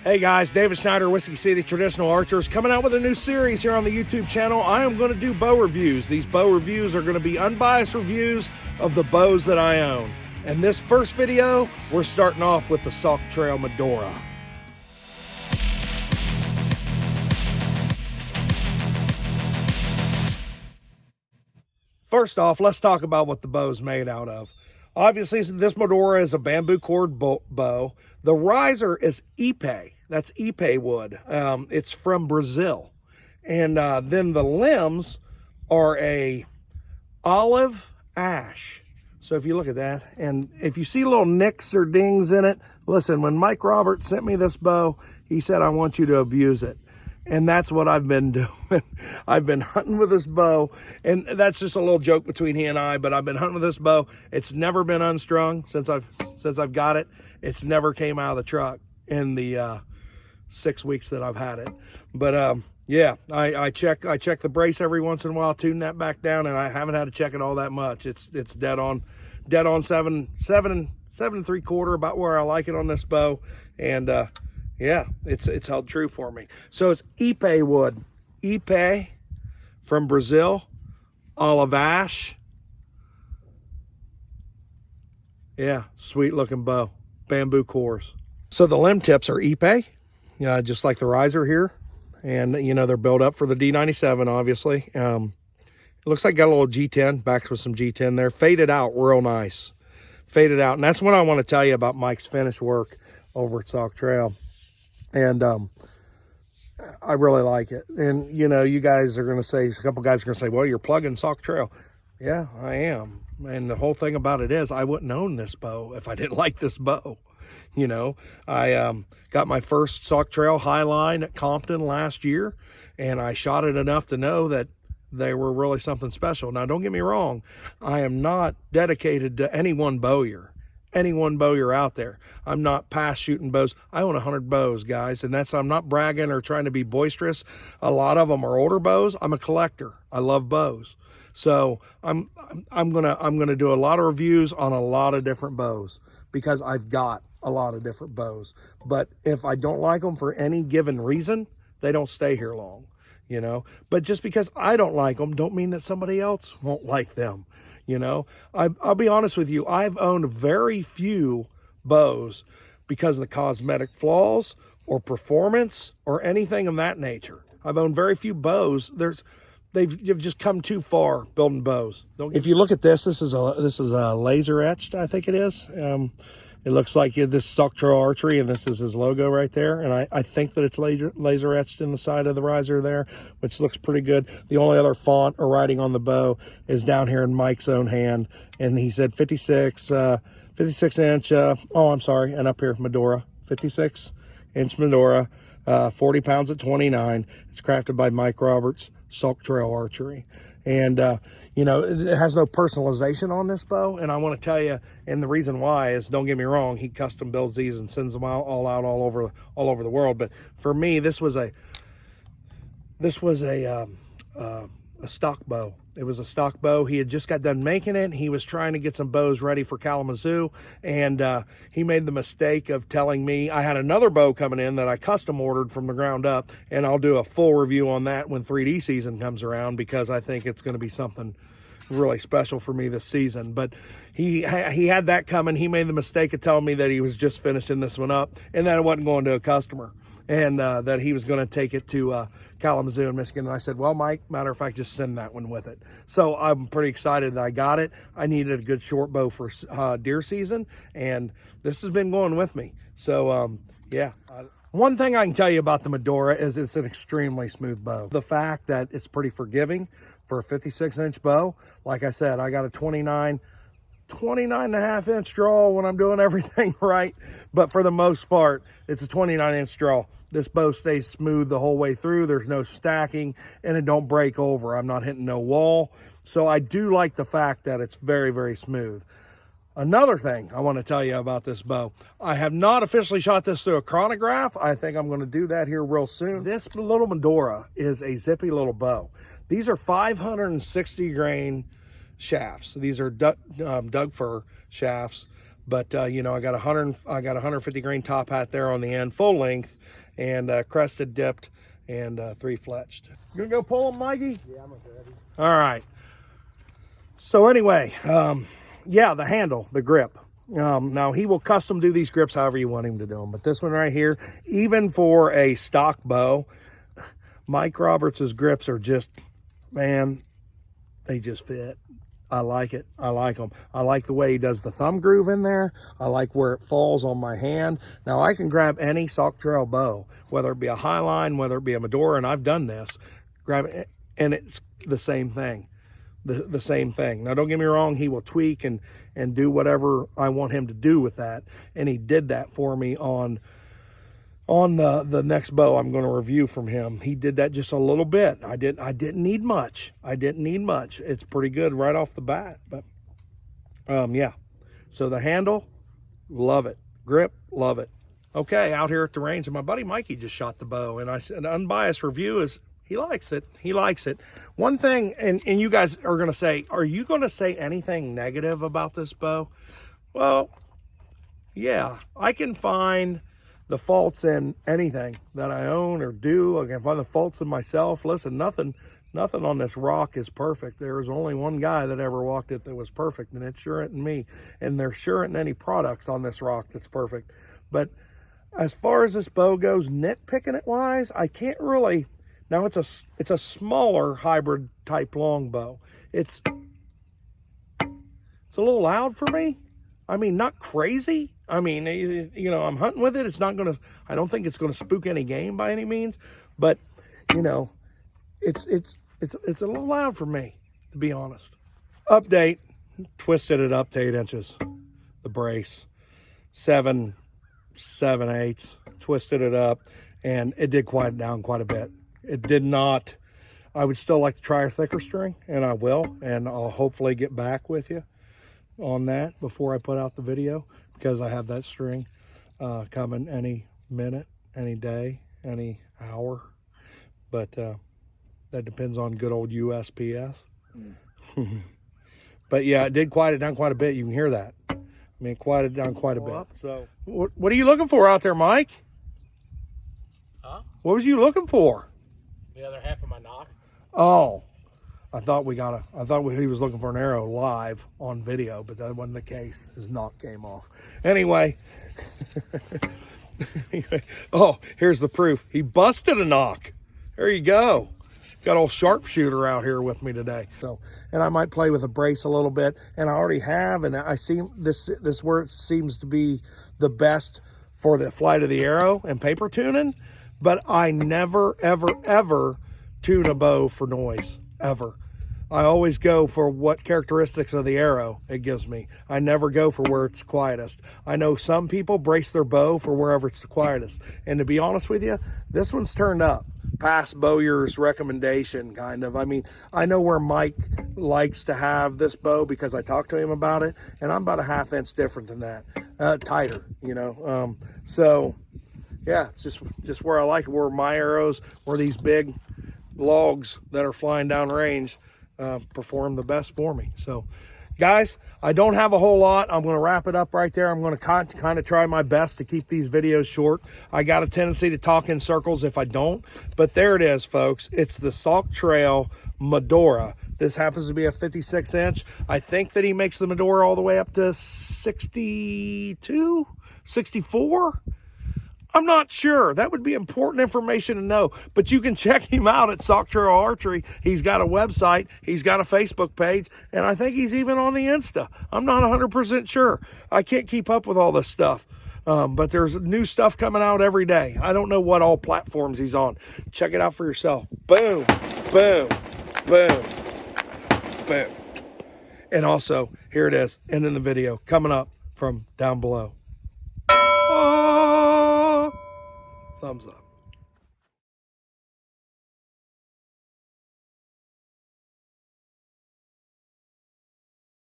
Hey guys, David Schneider, Whiskey City Traditional Archers, coming out with a new series here on the YouTube channel. I am going to do bow reviews. These bow reviews are going to be unbiased reviews of the bows that I own. And this first video, we're starting off with the Sauk Trail Medora. First off, let's talk about what the bow is made out of. Obviously, this Medora is a bamboo cord bow. The riser is ipe. That's ipe wood. It's from Brazil. And then the limbs are a olive ash. So if you look at that, and if you see little nicks or dings in it, listen, when Mike Roberts sent me this bow, he said, I want you to abuse it. And that's what I've been doing. I've been hunting with this bow, and that's just a little joke between he and I, but I've been hunting with this bow. It's never been unstrung since I've got it. It's never came out of the truck in the 6 weeks that I've had it. But yeah, I check the brace every once in a while, tune that back down, and I haven't had to check it all that much. It's dead on 7 3/4, about where I like it on this bow. And yeah, it's held true for me. So it's ipe wood, ipe from Brazil, olive ash. Yeah, sweet looking bow, bamboo cores. So the limb tips are ipe, just like the riser here. And, you know, they're built up for the D97, obviously. It looks like got a little G10, backed with some G10 there. Faded out real nice. Faded out. And that's what I want to tell you about Mike's finish work over at Sauk Trail. And I really like it. And, you know, you guys are going to say, a couple guys are going to say, well, you're plugging Sauk Trail. Yeah, I am. And the whole thing about it is I wouldn't own this bow if I didn't like this bow. You know, I got my first Sauk Trail high line at Compton last year, and I shot it enough to know that they were really something special. Now, don't get me wrong. I am not dedicated to any one bowyer. Any one bowyer out there. I'm not past shooting bows. I own 100 bows, guys, and I'm not bragging or trying to be boisterous. A lot of them are older bows. I'm a collector. I love bows. So I'm gonna do a lot of reviews on a lot of different bows because I've got a lot of different bows. But if I don't like them for any given reason, they don't stay here long, you know. But just because I don't like them don't mean that somebody else won't like them. You know, I'll be honest with you. I've owned very few bows because of the cosmetic flaws or performance or anything of that nature. I've owned very few bows. You've just come too far building bows. If you look at this is a laser etched, I think it is. It looks like this Sauk Trail Archery, and this is his logo right there. And I think that it's laser etched in the side of the riser there, which looks pretty good. The only other font or writing on the bow is down here in Mike's own hand. And he said 56 inch, and up here, Medora, 56 inch Medora, 40 pounds at 29. It's crafted by Mike Roberts, Sauk Trail Archery. And, you know, it has no personalization on this bow. And I want to tell you, and the reason why is, don't get me wrong, he custom builds these and sends them all over the world. But for me, this was a stock bow. It was a stock bow. He had just got done making it. He was trying to get some bows ready for Kalamazoo, and he made the mistake of telling me I had another bow coming in that I custom ordered from the ground up, and I'll do a full review on that when 3D season comes around because I think it's going to be something really special for me this season. But he had that coming. He made the mistake of telling me that he was just finishing this one up and that it wasn't going to a customer, and that he was going to take it to Kalamazoo in Michigan. And I said, well, Mike, matter of fact, just send that one with it. So I'm pretty excited that I got it. I needed a good short bow for deer season, and this has been going with me. So yeah. One thing I can tell you about the Medora is it's an extremely smooth bow. The fact that it's pretty forgiving for a 56 inch bow. Like I said, I got a 29 and a half inch draw when I'm doing everything right. But for the most part, it's a 29 inch draw. This bow stays smooth the whole way through. There's no stacking and it don't break over. I'm not hitting no wall. So I do like the fact that it's very, very smooth. Another thing I want to tell you about this bow, I have not officially shot this through a chronograph. I think I'm going to do that here real soon. This little Medora is a zippy little bow. These are 560 grain shafts. These are Doug fir shafts, But you know, I got 150 grain top hat there on the end, full length, and crested, dipped, and 3 fletched. You gonna go pull them, Mikey? Yeah, I'm ready. All right. So anyway, yeah, the handle, the grip. Now he will custom do these grips however you want him to do them. But this one right here, even for a stock bow, Mike Roberts' grips are just, man, they just fit. I like it. I like them. I like the way he does the thumb groove in there. I like where it falls on my hand. Now I can grab any Sauk Trail bow, whether it be a Highline, whether it be a Medora, and I've done this, grab it, and it's the same thing. The same thing. Now don't get me wrong, he will tweak and do whatever I want him to do with that. And he did that for me on the next bow I'm going to review from him. He did that just a little bit. I didn't need much. It's pretty good right off the bat. But yeah. So the handle, love it. Grip, love it. Okay, out here at the range, and my buddy Mikey just shot the bow, and I said an unbiased review is he likes it. He likes it. One thing, and you guys are going to say, are you going to say anything negative about this bow? Well, yeah, I can find the faults in anything that I own or do. I can find the faults in myself. Listen, nothing on this rock is perfect. There was only one guy that ever walked it that was perfect, and it's sure isn't me. And there sure isn't any products on this rock that's perfect. But as far as this bow goes, nitpicking it wise, I can't really. Now it's a smaller hybrid type longbow. It's a little loud for me. I mean, not crazy. I mean, you know, I'm hunting with it. It's not gonna. I don't think it's gonna spook any game by any means. But you know, it's a little loud for me, to be honest. Update: twisted it up to 8 inches. The brace, 7/7/8. Twisted it up, and it did quiet it down quite a bit. It did not. I would still like to try a thicker string, and I will, and I'll hopefully get back with you on that before I put out the video, because I have that string coming any minute, any day, any hour. But that depends on good old USPS. But yeah, it did quiet it down quite a bit. You can hear that. I mean, it quieted it down quite a bit. So what are you looking for out there, Mike? Huh? What was you looking for? The other half of my knock. Oh, I thought he was looking for an arrow live on video, but that wasn't the case. His knock came off. Anyway, oh, here's the proof. He busted a knock. There you go. Got old sharpshooter out here with me today. So, and I might play with a brace a little bit, and I already have, and I see this where it seems to be the best for the flight of the arrow and paper tuning. But I never, ever, ever tune a bow for noise, ever. I always go for what characteristics of the arrow it gives me. I never go for where it's quietest. I know some people brace their bow for wherever it's the quietest. And to be honest with you, this one's turned up past Bowyer's recommendation, kind of. I mean, I know where Mike likes to have this bow because I talked to him about it, and I'm about a 1/2 inch different than that, tighter, you know. So yeah, it's just where I like it, where my arrows, where these big logs that are flying down range perform the best for me. So guys, I don't have a whole lot. I'm going to wrap it up right there. I'm going to kind of try my best to keep these videos short. I got a tendency to talk in circles if I don't, but there it is, folks. It's the Sauk Trail Medora. This happens to be a 56 inch. I think that he makes the Medora all the way up to 62, 64. I'm not sure. That would be important information to know. But you can check him out at Sauk Trail Archery. He's got a website. He's got a Facebook page. And I think he's even on the Insta. I'm not 100% sure. I can't keep up with all this stuff. But there's new stuff coming out every day. I don't know what all platforms he's on. Check it out for yourself. Boom, boom, boom, boom. And also, here it is, ending the video, coming up from down below. Thumbs up.